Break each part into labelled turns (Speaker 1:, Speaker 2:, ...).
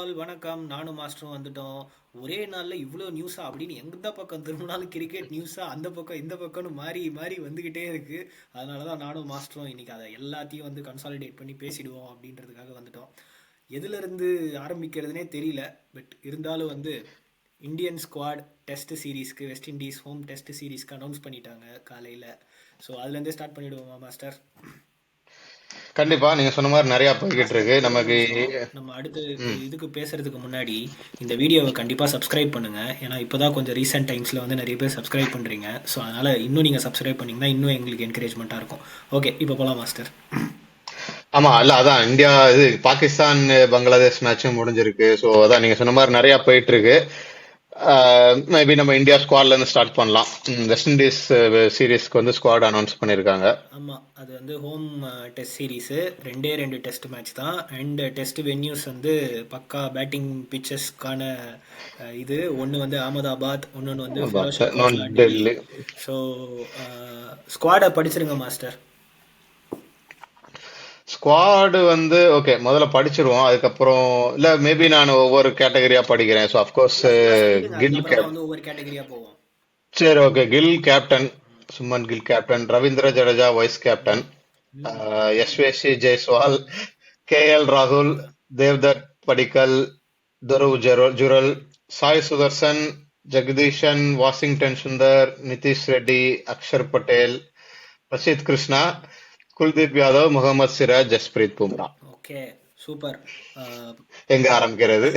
Speaker 1: ராகுல் வணக்கம். நானும் மாஸ்டரும் வந்துட்டோம். ஒரே நாள்ல இவ்வளோ நியூஸா அப்படின்னு எந்த பக்கம் திரும்பினாலும் கிரிக்கெட் நியூஸா அந்த பக்கம் இந்த பக்கம்னு மாறி மாறி வந்துகிட்டே இருக்கு. அதனால தான் நானும் மாஸ்டரும் இன்னைக்கு அதை எல்லாத்தையும் வந்து கன்சாலிடேட் பண்ணி பேசிடுவோம் அப்படின்றதுக்காக வந்துட்டோம். எதுல இருந்து ஆரம்பிக்கிறதுனே தெரியல. பட் இருந்தாலும் வந்து இந்தியன் ஸ்குவாட் டெஸ்ட் சீரீஸ்க்கு வெஸ்ட் இண்டீஸ் ஹோம் டெஸ்ட் சீரீஸ்க்கு அனௌன்ஸ் பண்ணிட்டாங்க காலையில. ஸோ அதுலேருந்தே ஸ்டார்ட் பண்ணிடுவோமா மாஸ்டர்?
Speaker 2: கண்டிப்பா நீங்க சொன்ன மாதிரி நிறைய போய்கிட்டு
Speaker 1: மாஸ்டர்
Speaker 2: இருக்கு
Speaker 1: ஒரே ஒரு
Speaker 2: நமக்கு.
Speaker 1: நிமிஷம். நம்ம அடுத்து
Speaker 2: ம்.
Speaker 1: இதுக்கு பேசுறதுக்கு முன்னாடி இந்த வீடியோவை கண்டிப்பா சப்ஸ்கிரைப் பண்ணுங்க. ஏன்னா இப்போதான் கொஞ்சம் ரீசெண்ட் டைம்ஸ்ல வந்து நிறைய பேர் சப்ஸ்கிரைப் பண்றீங்க. ஸோ அதனால இன்னும் நீங்க சப்ஸ்கிரைப் பண்ணீங்கன்னா இன்னும் எங்களுக்கு என்கரேஜ்மெண்ட்டாக இருக்கும். ஓகே, இப்போ போலாம் மாஸ்டர்.
Speaker 2: ஆமா, இல்ல அதான் இந்தியா இது பாகிஸ்தான் பங்களாதேஷ் மேட்சும் முடிஞ்சிருக்கு. ஸோ அதான் நீங்க சொன்ன மாதிரி நிறைய போயிட்டு இருக்கு. மேபி நம்ம இந்தியா ஸ்குவாட்ல இருந்து ஸ்டார்ட் பண்ணலாம். வெஸ்ட் இண்டீஸ் சீரீஸ்க்கு வந்து ஸ்குவாட் அனௌன்ஸ் பண்ணிருக்காங்க.
Speaker 1: ஆமா, அது வந்து ஹோம் டெஸ்ட் சீரீஸு. ரெண்டே ரெண்டு டெஸ்ட் மேட்ச் தான். அண்ட் டெஸ்ட் வென்யூஸ் வந்து பக்கா பேட்டிங் பிச்சஸ்க்கான இது ஒன்று வந்து அகமதாபாத், இன்னொன்று வந்து Firoz Shah Kotla Delhi.
Speaker 2: Delhi.
Speaker 1: So ஸ்குவாடை படிச்சிருங்க master.
Speaker 2: Squad வந்து ஓகே, முதல்ல படிச்சிருவோம். அதுக்கப்புறம் இல்ல மேபி நான் ஒவ்வொரு கேட்டகரியா படிக்கிறேன். ஸோ அஃப்கோர்ஸ்
Speaker 1: ஃபர்ஸ்ட் ஃபர்ஸ்ட் சொல்லிடுங்க,
Speaker 2: கில்
Speaker 1: அதுக்கப்புறமா வந்து ஒவ்வொரு கேட்டகரியா போவோம்.
Speaker 2: சரி, okay. Kill captain, Suman kill captain, Ravindra Jadeja vice captain,
Speaker 1: ம்.
Speaker 2: எஸ்வேசி ஜெய்ஸ்வால், கேஎல் ராகுல், தேவ்தத் படிக்கல், Dhruv Jurel, Sai Sudarshan, Jagadeeshan, Washington Sundar, Nitish Reddy, Axar Patel, Prasidh Krishna, Kuldeep Yadav, Mohammed Siraj, Jasprit Bumrah.
Speaker 1: Okay, super.
Speaker 2: எங்க ஆரம்பிக்கிறது?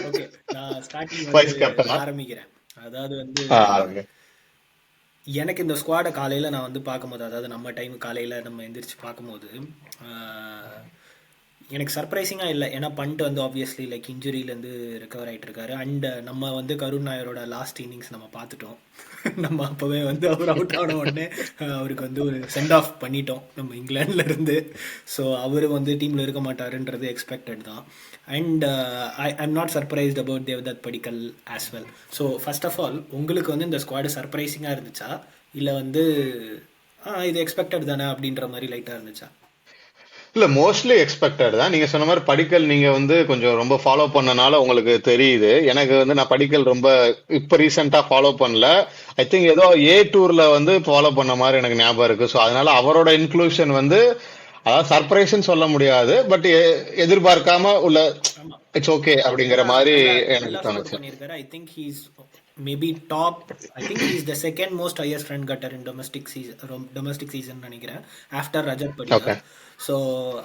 Speaker 1: ஓகே, நான் ஸ்டார்டிங் வந்து
Speaker 2: வைஸ் கேப்டனா?
Speaker 1: ஆரம்பிக்கிறேன். அதாவது வந்து
Speaker 2: ஆரம்பிங்க.
Speaker 1: எனக்கு இந்த ஸ்குவாடை காலையில் நான் வந்து பார்க்கும்போது, அதாவது நம்ம டைம் காலையில் நம்ம எந்திரிச்சு பார்க்கும்போது எனக்கு சர்ப்ரைசிங்காக இல்லை. ஏன்னா பண்ட் வந்து ஆப்வியஸ்லி லைக் இன்ஜுரியிலேருந்து ரெக்கவர் ஆகிட்டு இருக்காரு. அண்ட் நம்ம வந்து கருண் நாயரோட லாஸ்ட் இன்னிங்ஸ் நம்ம பார்த்துட்டோம். நம்ம அப்போவே வந்து அவர் அவுட் ஆன உடனே அவருக்கு வந்து ஒரு சென்ட் ஆஃப் பண்ணிட்டோம் நம்ம இங்கிலாந்துல இருந்து. ஸோ அவர் வந்து டீமில் இருக்க மாட்டாருன்றது எக்ஸ்பெக்டட் தான். And I'm not surprised about Devdutt Padikkal as well. So first of all உங்களுக்கு வந்து இந்த ஸ்குவாடு சர்ப்ரைசிங்காக இருந்துச்சா, இல்லை வந்து இது எக்ஸ்பெக்டட் தானே அப்படின்ற மாதிரி லைட்டாக இருந்துச்சா?
Speaker 2: இல்ல, மோஸ்ட்லி எக்ஸ்பெக்டட் தான். நீங்க சொன்ன மாதிரி படிக்கல் நீங்க வந்து கொஞ்சம் ரொம்ப ஃபாலோ பண்ணனால உங்களுக்கு தெரியுது. எனக்கு வந்து நான் படிக்கல் ரொம்ப இப்ப ரீசெண்டா ஃபாலோ பண்ணல. ஐ திங்க் ஏதோ ஏ டூர்ல வந்து ஃபாலோ பண்ண மாதிரி எனக்கு ஞாபகம் இருக்கு. ஸோ அதனால அவரோட இன்க்ளூஷன் வந்து அதாவது சர்ப்ரைஸ்ன்னு சொல்ல முடியாது, பட் எதிர்பார்க்காம உள்ள
Speaker 1: ஆமா,
Speaker 2: இட்ஸ் ஓகே அப்படிங்கிற
Speaker 1: நல்லா
Speaker 2: மாதிரி
Speaker 1: நல்லா
Speaker 2: எனக்கு
Speaker 1: நல்லா ஸ்கோர்
Speaker 2: தோணுச்சு.
Speaker 1: பண்ணியிருக்காரு. I think he's maybe top. I think he's the second most highest run cutter in domestic season நினைக்கிறேன், ஆஃப்டர் ரஜத்
Speaker 2: ஓகே.
Speaker 1: படிக்கல். ஸோ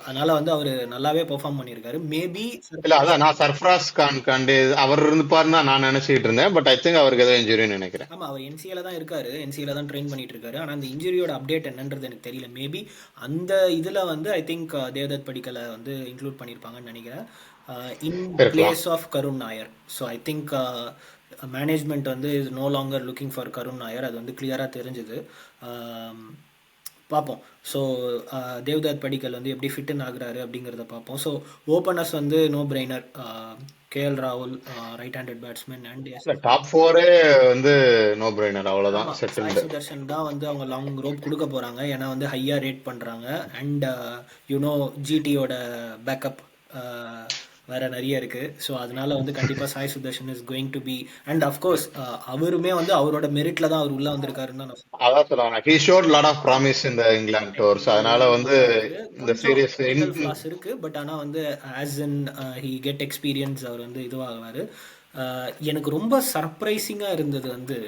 Speaker 1: அதனால வந்து அவர் நல்லாவே பெர்ஃபார்ம் பண்ணியிருக்காரு. மேபி
Speaker 2: இல்ல அதான் நான் சர்ஃப்ராஸ் கான் காண்டி அவர் இருந்துப்பாருன்னு தான் நான் நினைச்சிட்டு இருந்தேன். பட் ஐ திங்க் அவருக்கு ஏதோ இன்ஜுரின்னு நினைக்கிறேன்.
Speaker 1: ஆமாம், அவர் என்சிஏல தான் இருக்காரு, என்சிஏல தான் ட்ரெயின் பண்ணிட்டு இருக்காரு. ஆனால் அந்த இன்ஜுரியோட அப்டேட் என்னன்றது எனக்கு தெரியல. மேபி அந்த இதில் வந்து ஐ திங்க் தேவ்தத் படிக்கலை வந்து இன்க்ளூட் பண்ணியிருப்பாங்கன்னு நினைக்கிறேன், இன்
Speaker 2: இருக்கலாம்.
Speaker 1: Place of Karun Nair. So I think management வந்து is no longer looking for Karun Nair. அது வந்து கிளியராக தெரிஞ்சுது. பார்ப்போம். ஸோ தேவ்தத் படிக்கல் வந்து எப்படி ஃபிட்டுன்னு ஆகுறாரு அப்படிங்கிறத பார்ப்போம். ஸோ ஓப்பனர்ஸ் வந்து நோ பிரெய்னர், கேஎல் ராகுல் ரைட் ஹேண்டட் பேட்ஸ்மேன். அண்ட்
Speaker 2: இல்ல டாப் ஃபோரே வந்து நோ பிரைனர், அவ்வளவுதான்
Speaker 1: ஆமாம், சாய்
Speaker 2: செட்டில்டு.
Speaker 1: சுதர்ஷன் தான் வந்து அவங்க லாங் ரோப் கொடுக்க போகிறாங்க. ஏன்னா வந்து ஹையாக ரேட் பண்ணுறாங்க. அண்ட் யூனோ ஜிடியோட பேக்கப் வேற நிறைய இருக்குது. ஸோ அதனால வந்து கண்டிப்பாக Sai Sudharsan is going to be. And of course அவருமே வந்து அவரோட மெரிட்டில் தான் அவர் உள்ளே வந்திருக்காருன்னு தான் நான் சொல்லுவேன்.
Speaker 2: அதான் சொல்லுவாங்க, he showed lot of promise இந்த இங்கிலாந்து டூர்ஸ். அதனால
Speaker 1: எல்லாம்
Speaker 2: வந்து
Speaker 1: நல்லா இருக்கு.
Speaker 2: இந்த
Speaker 1: கொஞ்சம்
Speaker 2: சீரியஸ்
Speaker 1: டெக்னிக்கல் ஃப்ளாஸ் இருக்கு. பட் ஆனால் வந்து as in he get experience அவர் வந்து இதுவாகுவார். எனக்கு ரொம்ப சர்ப்ரைசிங்காக இருந்தது வந்து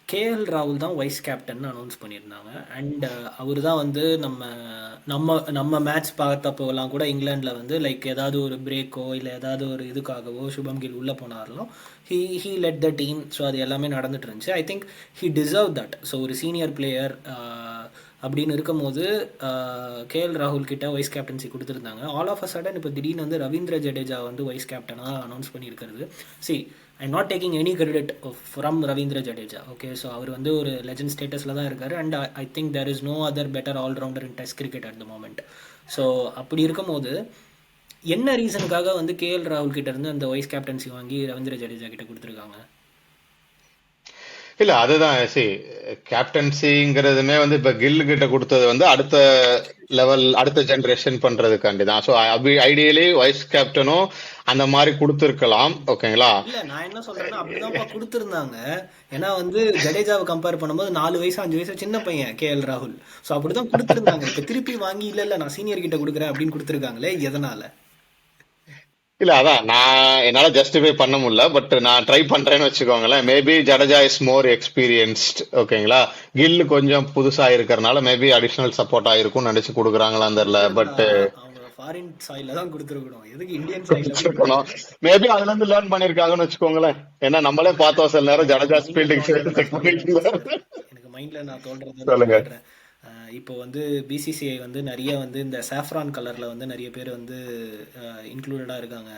Speaker 1: கேஎல் ராகுல் தான் வைஸ் கேப்டன் அனௌன்ஸ் பண்ணியிருந்தாங்க. அண்ட் அவர் தான் வந்து நம்ம நம்ம நம்ம மேட்ச் பார்த்தப்போலாம் கூட இங்கிலாண்டில் வந்து லைக் ஏதாவது ஒரு பிரேக்கோ இல்லை ஏதாவது ஒரு இதுக்காகவோ சுபம் கில் உள்ளே போனாலும் he let the team. So அது எல்லாமே நடந்துட்டு இருந்துச்சு. ஐ think he deserve that. So ஒரு சீனியர் பிளேயர் அப்படின்னு இருக்கும்போது கேஎல் ராகுல் கிட்ட வைஸ் கேப்டன்சி கொடுத்துருந்தாங்க. ஆல் ஆஃப் அ சடன் இப்போ திடீர்னு வந்து ரவீந்திர ஜடேஜா வந்து வைஸ் கேப்டனாக அனௌன்ஸ் பண்ணியிருக்கிறது. See, I'm not taking any credit from Ravindra Jadeja. Okay, so அவர் வந்து ஒரு லெஜண்ட் ஸ்டேட்டஸில் தான் இருக்கார். And I think there is no other better allrounder in test cricket at the moment. So அப்படி இருக்கும்போது என்ன ரீசனுக்காக வந்து கேஎல் ராகுல் கிட்ட இருந்து அந்த வைஸ் கேப்டன்சி வாங்கி ரவீந்திர ஜடேஜா கிட்ட கொடுத்துருக்காங்க?
Speaker 2: இல்ல அதுதான் சி கேப்டன்சிங்கிறதுமே வந்து இப்ப கில் கிட்ட கொடுத்தது வந்து அடுத்த லெவல் அடுத்த ஜெனரேஷன் பண்றதுக்காண்டி தான். ஸோ ஐடியலி வைஸ் கேப்டனும் அந்த மாதிரி கொடுத்துருக்கலாம். ஓகேங்களா?
Speaker 1: இல்ல நான் என்ன சொல்றேன்னா அப்படிதான்ப்பா கொடுத்துருந்தாங்க. ஏன்னா வந்து ஜடேஜாவை கம்பேர் பண்ணும்போது 4 வயசு 5 வயசு சின்ன பையன் கேஎல் ராகுல். ஸோ அப்படிதான் கொடுத்துருந்தாங்க. இப்ப திருப்பி வாங்கி இல்ல இல்ல நான் சீனியர் கிட்ட கொடுக்குறேன் அப்படின்னு கொடுத்துருக்காங்களே, எதனால?
Speaker 2: இல்ல அதான் நான் என்னால ஜஸ்டிஃபை பண்ண முடியல, பட் நான் ட்ரை பண்றேன்னு வச்சுக்கோங்களேன். Maybe Jadeja is more experienced. ஓகேங்களா? கில் கொஞ்சம் புதுசா இருக்கறனால மேபி அடிஷனல் சப்போர்ட் ஆயிருக்கும் நினைச்சு கொடுக்குறாங்களான்னு தெரியல.
Speaker 1: இல்லப்பா,
Speaker 2: பட்
Speaker 1: அவங்க ஃபாரின் சாயில தான் கொடுத்துருக்கணும். எதுக்கு இந்தியன் சாயில போய் கொடுக்கணும்?
Speaker 2: மேபி அதுல இருந்து லேர்ன் பண்ணிருக்காங்கன்னு வச்சுக்கோங்களேன். ஏன்னா நம்மளே பார்த்தோம் சில நேரம் ஜடேஜா ஃபீல்டிங் செக் பண்ணிட்டு இருந்தாரு.
Speaker 1: எனக்கு மைண்ட்ல நான் தோன்றதை நான்
Speaker 2: சொல்லுங்க.
Speaker 1: சொல்றேன். இப்போ வந்து பிசிசிஐ வந்து நிறைய வந்து இந்த சாஃப்ரான் கலர்ல வந்து நிறைய பேர் வந்து இன்க்ளூடடா இருக்காங்க.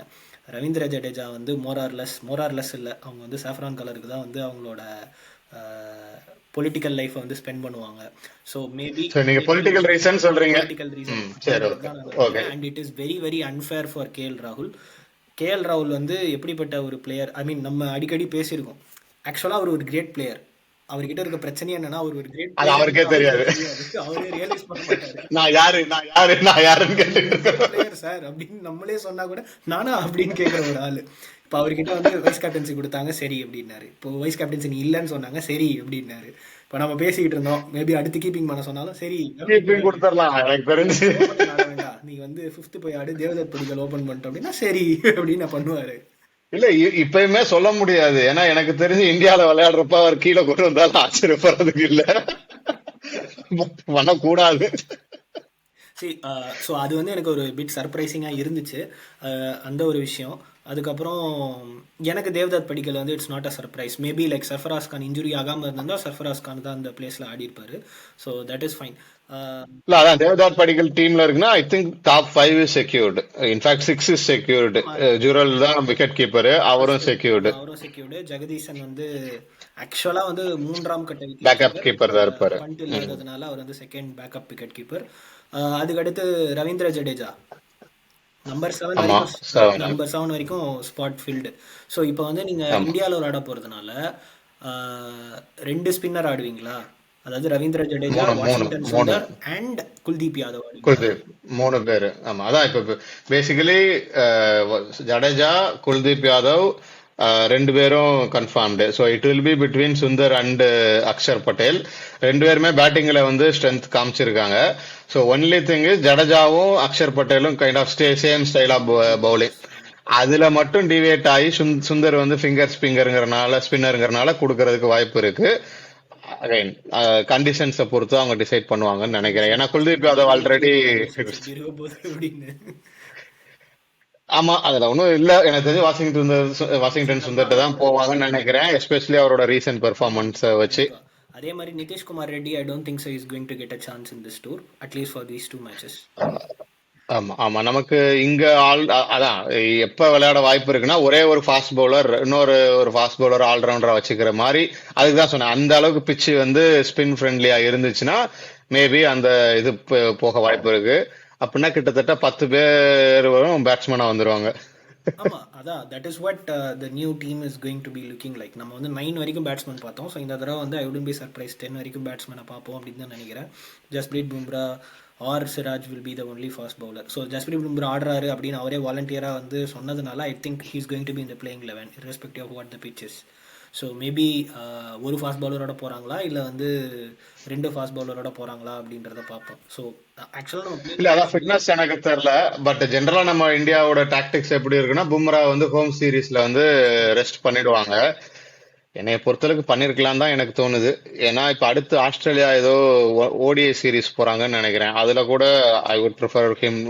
Speaker 1: ரவீந்திர ஜடேஜா வந்து மோரார்லெஸ் இல்லை, அவங்க வந்து சாஃப்ரான் கலருக்கு தான் வந்து அவங்களோட பொலிட்டிக்கல் லைஃப்பை வந்து ஸ்பெண்ட் பண்ணுவாங்க. ஸோ மேபி
Speaker 2: சரி, நீங்க பொலிட்டிக்கல் ரீசன் சொல்றீங்க.
Speaker 1: பொலிட்டிக்கல் ரீசன்
Speaker 2: சரி,
Speaker 1: அப்படின்றது
Speaker 2: ஓகே
Speaker 1: தான் நான்
Speaker 2: ஓகே.
Speaker 1: நினைக்கிறேன். And it is very very unfair for KL ராகுல். கேஎல் ராகுல் வந்து எப்படிப்பட்ட ஒரு பிளேயர், ஐ மீன் நம்ம அடிக்கடி பேசியிருக்கோம். ஆக்சுவலாக அவர் ஒரு கிரேட் பிளேயர். அவர்கிட்ட இருக்க பிரச்சனையே என்னன்னா அவர் ஒரு கிரேட்
Speaker 2: அது
Speaker 1: பிளேயர்
Speaker 2: அவருக்கே
Speaker 1: அவருக்கே
Speaker 2: தெரியாது.
Speaker 1: தெரியாது. அவரே ரியலைஸ் பண்ண மாட்டாரு.
Speaker 2: நான் யாருன்னு கேட்டுட்டு இருக்கேன்.
Speaker 1: பிளேயர் சார் அப்படின்னு நம்மளே சொன்னா கூட நானா அப்படின்னு கேட்குற ஒரு ஆளு. இப்போ அவர்கிட்ட வந்து வைஸ் கேப்டன்சி கொடுத்தாங்க சரி அப்படின்னாரு. இப்போ வைஸ் கேப்டன்சி நீ இல்லைன்னு சொன்னாங்க சரி அப்படின்னாரு. இப்போ நம்ம பேசிக்கிட்டு இருந்தோம், மேபி அடுத்து கீப்பிங் பண்ண சொன்னாலும் சரி
Speaker 2: இப்பயும்
Speaker 1: அப்படின்னாரு.
Speaker 2: கொடுத்துடலாம் எனக்கு தெரிஞ்சு.
Speaker 1: ஓப்பன் ஆட வேண்டாம், நீ வந்து 5th போய் ஆடு, தேவதத் படிக்கல் ஓப்பன் பண்ணிட்டோம் அப்படின்னா சரி அப்படின்னு நான் பண்ணுவாரு.
Speaker 2: இல்ல இப்பயுமே சொல்ல முடியாது. ஏன்னா எனக்கு தெரிஞ்சு இந்தியால விளையாடுறப்ப அவர் கீழே கொண்டு வந்தாலும் ஆச்சரியப்படுறதுக்கு இல்ல. பண்ணக்கூடாது.
Speaker 1: சரி. ஸோ அது வந்து எனக்கு ஒரு பிட் சர்ப்ரைசிங்காக இருந்துச்சு, அந்த ஒரு விஷயம். அதுக்கப்புறம் எனக்கு தேவ்தத் படிக்கல் வந்து it's not a surprise. Maybe like Sarfaraz Khan injury ஆகாமல் இருந்தால் சர்ஃபராஸ் கான் தான் அந்த பிளேஸில் ஆடி இருப்பாரு. So that is fine.
Speaker 2: இல்ல அதான் தேவதாத் படிக்கல் டீம்ல இருக்குன்னா I think top 5 is secured. In fact 6 is secured. Jurel தான் விக்கெட் கீப்பர், அவரும் செக்யூர்டு.
Speaker 1: அவரும் செக்யூர்டு. ஜெகதீசன் வந்து ஆக்சுவலாக வந்து 3ஆம் கட்ட விக்கெட்
Speaker 2: பேக்கப்
Speaker 1: கீப்பர்.
Speaker 2: கீப்பர் தான் இருப்பாரு.
Speaker 1: பண்ட் இல்லாததுனால அவர் வந்து செகண்ட் பேக்கப் விக்கெட் கீப்பர். அதுக்கடுத்து ரவீந்திர ஜடேஜா நம்பர் 7
Speaker 2: ஆமா,
Speaker 1: வரைக்கும்,
Speaker 2: 7.
Speaker 1: நம்பர் 7 வரைக்கும் ஸ்பாட் ஃபீல்டு. ஸோ இப்போ வந்து நீங்கள்
Speaker 2: ஆமா,
Speaker 1: இந்தியாவில் விளையாட போகிறதுனால 2 ஸ்பின்னர் ஆடுவீங்களா? அதாவது ரவீந்திர ஜடேஜா,
Speaker 2: 3 3
Speaker 1: வாஷிங்டன்
Speaker 2: 3
Speaker 1: சுந்தர் அண்ட் குல்தீப் யாதவ் ஆடுவீங்களா?
Speaker 2: குல்தீப் 3 பேரு. ஆமா, அதான் இப்ப பேசிக்கலி ஜடேஜா, குல்தீப் யாதவ் 2 பேரும் confirmed. So it will be between Sundar and Axar Patel. 2 பேருமே பேட்டிங்ல வந்து ஸ்ட்ரென்த் காமிச்சிருக்காங்க. ஸோ ஒன்லி திங் இஸ் ஜடேஜாவும் அக்ஷர் பட்டேலும் kind of same style of bowling. அதுல மட்டும் டிவேட் ஆகி சுந்தர் வந்து ஸ்பின்னருங்கிறனால கொடுக்கறதுக்கு வாய்ப்பு இருக்கு. அகைன் கண்டிஷன்ஸை பொறுத்து அவங்க டிசைட் பண்ணுவாங்கன்னு நினைக்கிறேன். ஏன்னா குல்தீப் யாதவ் ஆல்ரெடி
Speaker 1: கண்டிஷன்ஸ் எப்படி இருக்க போகுது அப்படின்னு.
Speaker 2: ஆமா, அதுல ஒன்றும் இல்ல. எனக்கு தெரிஞ்சு வாஷிங்டன் சுந்தர்ட்ட தான் போவாங்கன்னு நினைக்கிறேன், எஸ்பெஷலி அவரோட ரீசன்ட் பெர்ஃபார்மன்ஸை வச்சு.
Speaker 1: கண்டிப்பா. அதே மாதிரி Nitish Kumar Reddy, I don't think so is going to get a chance in this tour, at least for these 2 matches.
Speaker 2: ஆமா ஆமா, நமக்கு இங்க அதான் எப்ப விளையாட வாய்ப்பு இருக்குன்னா ஒரே ஒரு ஃபாஸ்ட் பவுலர், இன்னொரு ஒரு ஃபாஸ்ட் பவுலர் ஆல்ரவுண்டரா வச்சுக்கிற மாதிரி. அதுக்கு தான் சொன்னேன், அந்த அளவுக்கு பிச்சு வந்து ஸ்பின் ஃப்ரெண்ட்லியா இருந்துச்சுன்னா மேபி அந்த இது போக வாய்ப்பு இருக்கு. அப்படின்னா கிட்டத்தட்ட 10 பேர் வரும் பேட்ஸ்மேனா வந்துருவாங்க.
Speaker 1: ஆமா, அதான் that is what the new team is going to be looking like. நம்ம வந்து 9 வரைக்கும் பேட்ஸ்மேன் பார்த்தோம். ஸோ இந்த தடவை வந்து ஐ வுடன் பி சர்ப்ரைஸ் 10 வரைக்கும் பேட்ஸ்மேனை பார்ப்போம் அப்படின்னு தான் நினைக்கிறேன். Jasprit Bumrah or Siraj will be the only fast bowler. So Jasprit Bumrah ஆடுறாரு அப்படின்னு அவரே வாலண்டியராக வந்து சொன்னதுனால I think he is going to be இந்த playing 11 irrespective of what the pitches. So maybe ஒரு ஃபாஸ்ட் பவுலரோட போகிறாங்களா இல்லை வந்து 2 ஃபாஸ்ட் பவுலரோட போகிறாங்களா அப்படின்றத பார்ப்போம். ஸோ ஆக்சுவலாக
Speaker 2: இல்ல அதான் ஃபிட்னஸ் எனக்கு தெரியல. பட் ஜென்ரலா நம்ம இந்தியாவோட டாக்டிக்ஸ் எப்படி இருக்குன்னா பும்ரா வந்து ஹோம் சீரீஸ்ல வந்து ரெஸ்ட் பண்ணிடுவாங்க. என்னைய பொறுத்தளவுக்கு பண்ணிருக்கலாம் தான் எனக்கு தோணுது. ஏன்னா இப்ப அடுத்து ஆஸ்திரேலியா ஏதோ ஓடிஐ சீரீஸ் போறாங்கன்னு நினைக்கிறேன். அதுல கூட I would prefer him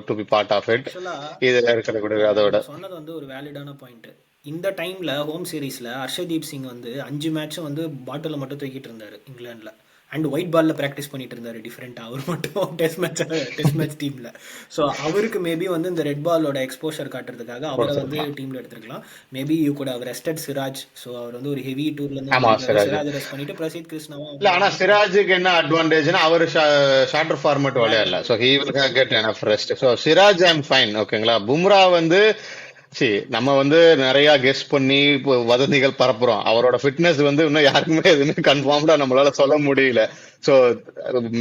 Speaker 2: to be part of it.
Speaker 1: ஆக்சுவலாக
Speaker 2: இதுல இருக்கிற கூட அதோட
Speaker 1: சொன்னது வந்து ஒரு வேலிடான பாயிண்ட். இந்த டைம்ல ஹோம் சீரீஸ்ல ஹர்ஷதீப் சிங் வந்து 5 மேட்சும் வந்து பாட்டில மட்டும் தூக்கிட்டு இருந்தாரு இங்கிலாந்துல. அண்ட் ஒயிட் பால்ல ப்ராக்டிஸ் பண்ணிட்டு இருந்தாரு டிஃப்ரெண்டா அவர் மட்டும் டெஸ்ட் மேட்ச் டீம்ல. ஸோ அவருக்கு மேபி வந்து இந்த ரெட் பாலோட எக்ஸ்போஷர் காட்டுறதுக்காக அவரை வந்து டீம்ல எடுத்துருக்கலாம். மேபி யூ கூட அவர் ரெஸ்டட் சிராஜ். ஸோ அவர் வந்து ஒரு ஹெவி டூர்ல
Speaker 2: ஆமா
Speaker 1: இருந்து
Speaker 2: சிராஜ்.
Speaker 1: சிராஜ் ரெஸ்ட் பண்ணிட்டு பிரசீத் கிருஷ்ணாவும்
Speaker 2: இல்ல ஆனா சிராஜுக்கு என்ன அட்வான்டேஜ்னா அவரு ஷார்ட்டர் ஃபார்மேட் விளையாடல. So he will get enough rest. So Siraj I'm fine. ஓகேங்களா? பும்ரா வந்து சி நம்ம வந்து நிறைய கெஸ் பண்ணி இப்போ வதந்திகள் பரப்புறோம். அவரோட ஃபிட்னஸ் வந்து இன்னும் யாருக்குமே எதுவுமே கன்ஃபார்ம்டா நம்மளால சொல்ல முடியல. ஸோ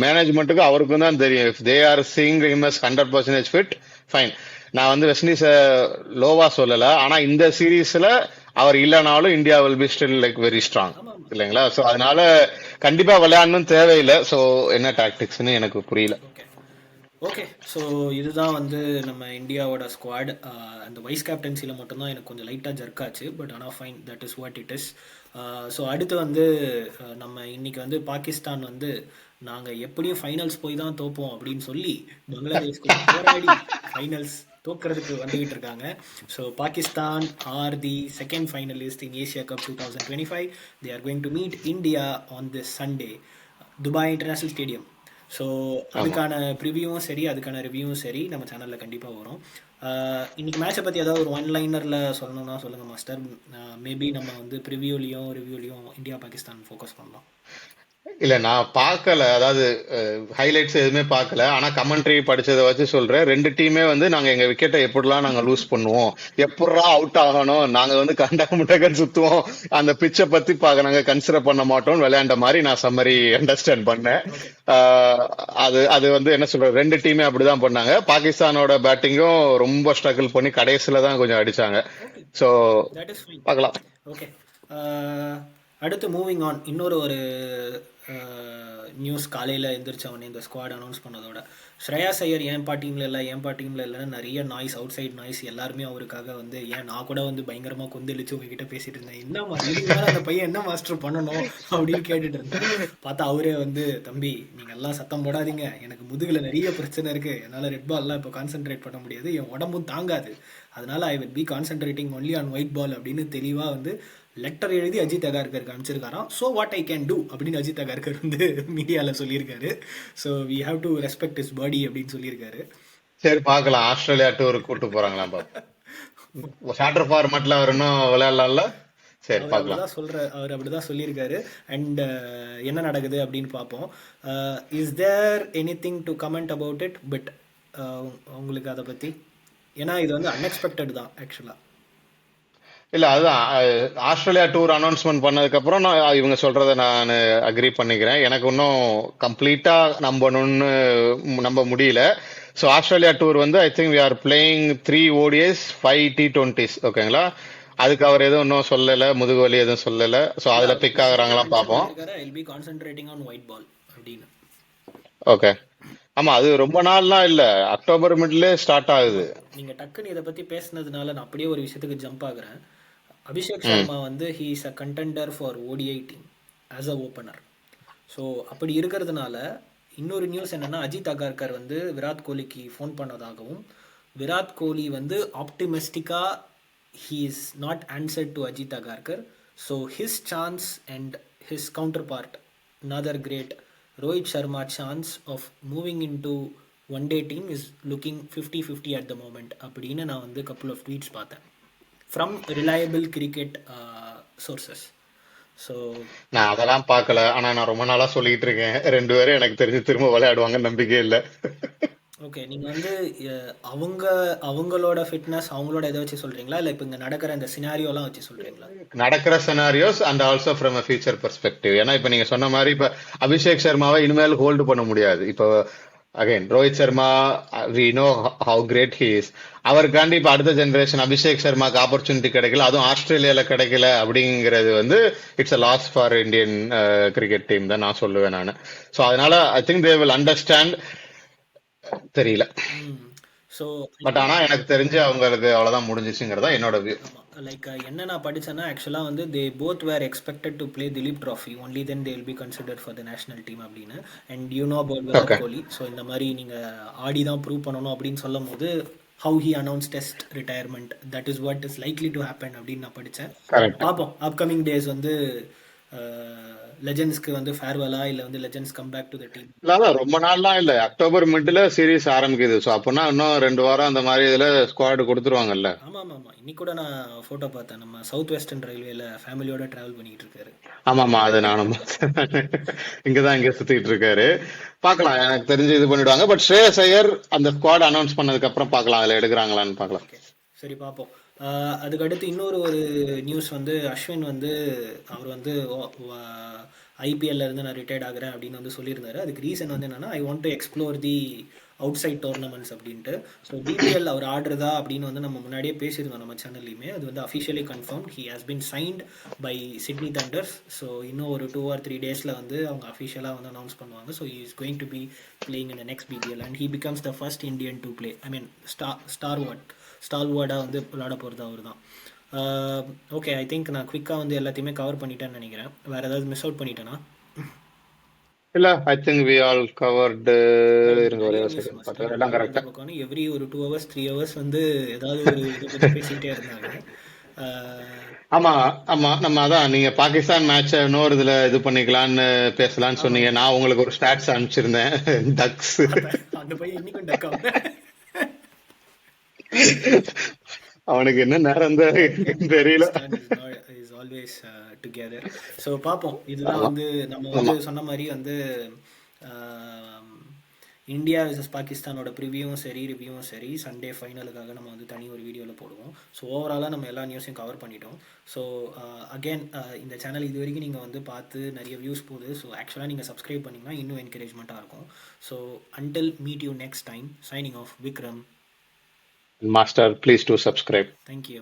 Speaker 2: மேனேஜ்மெண்ட்டுக்கு அவருக்கும் தான் தெரியும். If they are seeing him as 100% fit, fine. நான் வந்து வெஸ்ட் இண்டீஸ லோவா சொல்லல, ஆனா இந்த சீரீஸ்ல அவர் இல்லைனாலும் India will be still like very strong
Speaker 1: ஆமா ஆமா.
Speaker 2: இல்லைங்களா? ஸோ அதனால கண்டிப்பா விளையாடணும் தேவையில்லை. ஸோ என்ன டாக்டிக்ஸ்னு எனக்கு புரியல.
Speaker 1: Okay okay. ஸோ இதுதான் வந்து நம்ம இந்தியாவோட ஸ்குவாட். அந்த வைஸ் கேப்டன்சியில் மட்டும்தான் எனக்கு கொஞ்சம் லைட்டாக ஜர்க் ஆச்சு, பட் ஆனால் fine, that is what it is. So அடுத்து வந்து நம்ம இன்னைக்கு வந்து பாகிஸ்தான் வந்து நாங்கள் எப்படியும் ஃபைனல்ஸ் போய் தான் தோப்போம் அப்படின்னு சொல்லி பங்களாதேஷ் கூட போராடி ஃபைனல்ஸ் தோக்கிறதுக்கு வந்துகிட்டு இருக்காங்க. So Pakistan are the second finalist in Asia cup 2025. They are going to meet India on this Sunday, Dubai international stadium. So
Speaker 2: ஆமா.
Speaker 1: அதுக்கான ப்ரிவியூவும் சரி, அதுக்கான ரிவ்யூவும் சரி நம்ம சேனலில் கண்டிப்பாக வரும். இன்னைக்கு மேட்சை பற்றி ஏதாவது ஒரு ஒன் லைனரில் சொல்லணும்னா சொல்லுங்கள் மாஸ்டர். மேபி நம்ம வந்து ப்ரிவியூலையும் ரிவ்யூலையும் இந்தியா பாகிஸ்தான் ஃபோக்கஸ் பண்ணலாம்.
Speaker 2: இல்ல நான் பார்க்கல, அதாவது ஹைலைட்ஸ் எதுவுமே பார்க்கல. ஆனா கமெண்ட்ரி படிச்சதை வச்சு சொல்றேன். ரெண்டு டீமே வந்து நாங்க எங்க விக்கெட்டை எப்படிலாம் நாங்க லூஸ் பண்ணுவோம், எப்படா அவுட் ஆகணும், நாங்க வந்து கண்டகமுட்டகன் சுத்துவோம், அந்த பிச்சை பத்தி நாங்க கன்சிடர் பண்ண மாட்டோம் விளையாண்ட மாதிரி நான் சம்மரி அண்டர்ஸ்டாண்ட் பண்ணேன்.
Speaker 1: ஓகே
Speaker 2: அது அது வந்து என்ன சொல்றது, ரெண்டு டீமே அப்படிதான் பண்ணாங்க. பாகிஸ்தானோட பேட்டிங்கும் ரொம்ப ஸ்ட்ரகிள் பண்ணி கடைசியில தான் கொஞ்சம் அடிச்சாங்க.
Speaker 1: Okay,
Speaker 2: so
Speaker 1: that is fine.
Speaker 2: பார்க்கலாம்.
Speaker 1: ஓகே, அடுத்து மூவிங் ஆன். இன்னொரு ஒரு நியூஸ் காலையில் எந்திரிச்சவனே இந்த ஸ்குவாட் அனௌன்ஸ் பண்ணதோட, ஸ்ரேயாஸ் ஐயர் ஏன்பா டீமில் இல்லை ஏன்பா டீமில் இல்லைன்னு நிறைய நாய்ஸ், அவுட் சைட் நாய்ஸ் எல்லாருமே அவருக்காக வந்து, ஏன் நான் கூட வந்து பயங்கரமாக கொந்தளிச்சு உங்ககிட்ட பேசிட்டு இருந்தேன், என்ன இதுக்கு அந்த பையன் என்ன மாஸ்டர் பண்ணணும் அப்படின்னு கேட்டுட்டு இருந்தேன். பார்த்தா அவரே வந்து, தம்பி நீங்கள் எல்லாம் சத்தம் போடாதீங்க, எனக்கு முதுகில் நிறைய பிரச்சனை இருக்குது, என்னால் ரெட் பால்லாம் இப்போ கான்சென்ட்ரேட் பண்ண முடியாது, என் உடம்பும் தாங்காது, அதனால I will be concentrating only on white ball அப்படின்னு தெளிவாக வந்து லெட்டர் எழுதி அஜித் அகார்கருக்கு அனுப்பிச்சிருக்காராம். So what I can do அப்படின்னு அஜித் அகார்கர் வந்து மீடியாவில் சொல்லியிருக்காரு. So we have to respect his body அப்படின்னு சொல்லியிருக்காரு.
Speaker 2: சரி பார்க்கலாம், ஆஸ்திரேலியா டூர் கூட்டு போறாங்களா ஷார்ட்டர் ஃபார்மேட்ல அவர் இன்னும் விளையாடலாம்ல. சரி
Speaker 1: அவர்
Speaker 2: பார்க்கலாம்.
Speaker 1: அப்படிதான் அவர் அப்படிதான் சொல்லியிருக்காரு. அண்ட் என்ன நடக்குது அப்படின்னு பார்ப்போம். Is there anything to comment about it? But உங்களுக்கு அதை பற்றி, ஏன்னா இது வந்து அன்எக்ஸ்பெக்டட் தான் ஆக்சுவலாக.
Speaker 2: இல்ல அதுதான், ஆஸ்திரேலியா டூர் அனௌன்ஸ்மெண்ட் பண்ணதுக்கு அப்புறம் நான் இவங்க சொல்றத நான் அக்ரி பண்ணிக்கிறேன். எனக்கு இன்னும் கம்ப்ளீட்டா நம்ப முடியல. ஸோ ஆஸ்திரேலியா டூர் வந்து I think we are playing 3 ODIs 5 T20s, ஓகேங்களா? அதுக்கு அவர் எதுவும் இன்னும் சொல்லல, முதுகுவலி எதுவும் சொல்லல. ஸோ அதுல பிக் ஆகுறாங்களா பார்ப்போம்.
Speaker 1: I will be concentrating on white ball அப்படின்னு.
Speaker 2: ஓகே. ஆமா, அது ரொம்ப நாள்லாம் இல்ல, அக்டோபர் மிட்ல ஸ்டார்ட் ஆகுது.
Speaker 1: நீங்க டக்குன்னு இதை பத்தி பேசுனதுனால நான் அப்படியே ஒரு விஷயத்துக்கு ஜம்ப் ஆகுறேன். அபிஷேக் சர்மா வந்து he is a contender for ODI team as a opener. So அப்படி இருக்கிறதுனால இன்னொரு நியூஸ் என்னன்னா, அஜித் அகார்கர் வந்து விராட் கோலிக்கு ஃபோன் பண்ணதாகவும், விராட் கோலி வந்து ஆப்டிமிஸ்டிக்காக he is not answer to Ajit Agarkar. So his chance and his counterpart another great Rohit Sharma chance of moving into one day team is looking 50-50 at the moment அப்படின்னு நான் வந்து couple of tweets பார்த்தேன் from reliable cricket sources. So
Speaker 2: நான் அதெல்லாம் பார்க்கல, ஆனா நான் ரொம்ப நாளா சொல்லிட்டு இருக்கேன், ரெண்டு பேரும் எனக்கு தெரிஞ்சு திரும்ப விளையாடுவாங்க, நம்பிக்கை இல்ல.
Speaker 1: ஓகே, நீங்கள் வந்து அவங்களோட ஃபிட்னஸ் அவங்களோட இதை வச்சு சொல்கிறீங்களா, இல்லை இப்போ இங்கே நடக்கிற இந்த சினாரியோலாம் வச்சு சொல்கிறீங்களா?
Speaker 2: நடக்கிற scenarios and also from a future perspective. ஏன்னா இப்ப நீங்க சொன்ன மாதிரி இப்ப அபிஷேக் சர்மாவை இனிமேல் ஹோல்டு பண்ண முடியாது. இப்போ again Rohit Sharma, we know how great he is. அவருக்காண்டி இப்ப அடுத்த ஜெனரேஷன் அபிஷேக் சர்மாக்கு ஆப்பர்ச்சுனிட்டி கிடைக்கல, அதுவும் ஆஸ்திரேலியால கிடைக்கல அப்படிங்கிறது வந்து it's a loss for Indian cricket team தான் நான் சொல்லுவேன் நான். ஸோ அதனால I think they will understand. தெரியல,
Speaker 1: ஸோ
Speaker 2: பட் ஆனா எனக்கு தெரிஞ்சு அவங்களுக்கு அவ்வளவுதான் முடிஞ்சிச்சுங்கிறதா என்னோட வியூ.
Speaker 1: லைக் என்ன நான் படித்தேன்னா, ஆக்சுவலாக வந்து they both were expected to play Duleep trophy only then they will be considered for the national team அப்படின்னு. And you know about Virat Kohli. So இந்த மாதிரி நீங்கள் ஆடி தான் ப்ரூவ் பண்ணணும் அப்படின்னு சொல்லும் போது how he announce test retirement, that is what is likely to happen அப்படின்னு நான் படித்தேன். பார்ப்போம் அப்கமிங் டேஸ் வந்து லெஜெண்ட்ஸ்க்கு வந்து ஃபேர்வெலா இல்லை வந்து legends come back to the team.
Speaker 2: இல்ல ரொம்ப நாள்லாம் இல்ல, அக்டோபர் மிட்ல சீரீஸ் ஆரம்பிக்குது. ஸோ அப்போனா இன்னும் 2 வாரம் அந்த மாதிரி இதுல ஸ்குவாட் கொடுத்துருவாங்கல்ல.
Speaker 1: ஆமாம் ஆமாம் ஆமாம், இன்னைக்கு கூட நான் ஃபோட்டோ பார்த்தேன், நம்ம சவுத் வெஸ்டர்ன் ரயில்வேல ஃபேமிலியோட ட்ராவல் பண்ணிட்டு இருக்காரு.
Speaker 2: ஆமாமா, அது நானும் இங்கதான் இங்க சுத்திட்டு இருக்காரு. பார்க்கலாம், எனக்கு தெரிஞ்சு இது பண்ணிடுவாங்க. பட் ஸ்ரேயஸ் ஐயர் அந்த ஸ்குவாட் அனௌன்ஸ் பண்ணதுக்கு அப்புறம் பார்க்கலாம், அதுல எடுக்கிறாங்களான்னு பார்க்கலாம்.
Speaker 1: ஓகே சரி பார்ப்போம். அதுக்கடுத்து இன்னொரு ஒரு நியூஸ் வந்து அஸ்வின் வந்து அவர் வந்து ஐபிஎல்ல இருந்து நான் ரிட்டையர்ட் ஆகுறேன் அப்படின்னு வந்து சொல்லியிருந்தாரு. அதுக்கு ரீசன் வந்து என்னன்னா, I want to explore the outside tournaments அப்படின்ட்டு. ஸோ பிபிஎல் அவர் ஆடுறதா அப்படின்னு வந்து நம்ம முன்னாடியே பேசியிருந்தோம் நம்ம சேனல்லையுமே. அது வந்து officially confirm. He has been signed by Sydney Thunders. So இன்னும் ஒரு 2 or 3 டேஸில் வந்து அவங்க அஃபிஷியலாக வந்து அனௌன்ஸ் பண்ணுவாங்க. So he is going to be playing in the next BBL and he becomes the first Indian to play. I mean ஸ்டார்வர்டாக வந்து விளையாட போகிறது அவர் தான். ஓகே, ஐ திங்க் நான் குவிக்காக வந்து எல்லாத்தையுமே கவர் பண்ணிட்டேன்னு நினைக்கிறேன். வேறு ஏதாவது மிஸ் அவுட் பண்ணிட்டேனா?
Speaker 2: இல்ல I think we all covered. இருங்க ஒரே
Speaker 1: நிறைய
Speaker 2: ஒரு
Speaker 1: நியூஸ்
Speaker 2: செகண்ட்
Speaker 1: மஸ்ட்
Speaker 2: பார்த்தா எல்லாம்
Speaker 1: இந்த
Speaker 2: கரெக்டா.
Speaker 1: பக்கம் எவ்ரி ஒரு 2 hours 3 hours வந்து ஏதாவது ஒரு இதை பற்றி பேசிக்கிட்டே இருந்தாங்க.
Speaker 2: ஆமா ஆமா, நம்ம அதான் நீங்க பாகிஸ்தான் மேட்ச இன்னொரு இதுல இது பண்ணிக்கலாம்னு பேசலாம்னு
Speaker 1: ஆமாம்
Speaker 2: சொன்னீங்க.
Speaker 1: ஆமாம்,
Speaker 2: நான் உங்களுக்கு ஒரு ஸ்டாட்ஸ் அனுப்பிச்சிருந்தேன். டக்ஸ்
Speaker 1: அந்த பையன் இன்னைக்கும் டக்காம.
Speaker 2: அவனுக்கு என்ன நேரம் தான் இருக்குன்னு தெரியல.
Speaker 1: Pakistan is always together. So பார்ப்போம். இதுதான்
Speaker 2: ஆமா
Speaker 1: வந்து நம்ம
Speaker 2: ஆமா.
Speaker 1: வந்து சொன்ன மாதிரி வந்து இந்தியா vs பாகிஸ்தானோட ப்ரிவியூவும் சரி ரிவ்யூவும் சரி சண்டே ஃபைனலுக்காக நம்ம வந்து தனி ஒரு வீடியோவில் போடுவோம். ஸோ ஓவராலாக நம்ம எல்லா நியூஸையும் கவர் பண்ணிட்டோம். ஸோ அகெயின் இந்த சேனல் இது வரைக்கும் நீங்கள் வந்து பார்த்து நிறைய வியூஸ் போகுது. ஸோ ஆக்சுவலாக நீங்கள் சப்ஸ்கிரைப் பண்ணிங்கன்னா இன்னும் என்கரேஜ்மெண்ட்டாக இருக்கும். So until meet you next time, signing off Vikram.
Speaker 2: Master, please do subscribe.
Speaker 1: Thank you.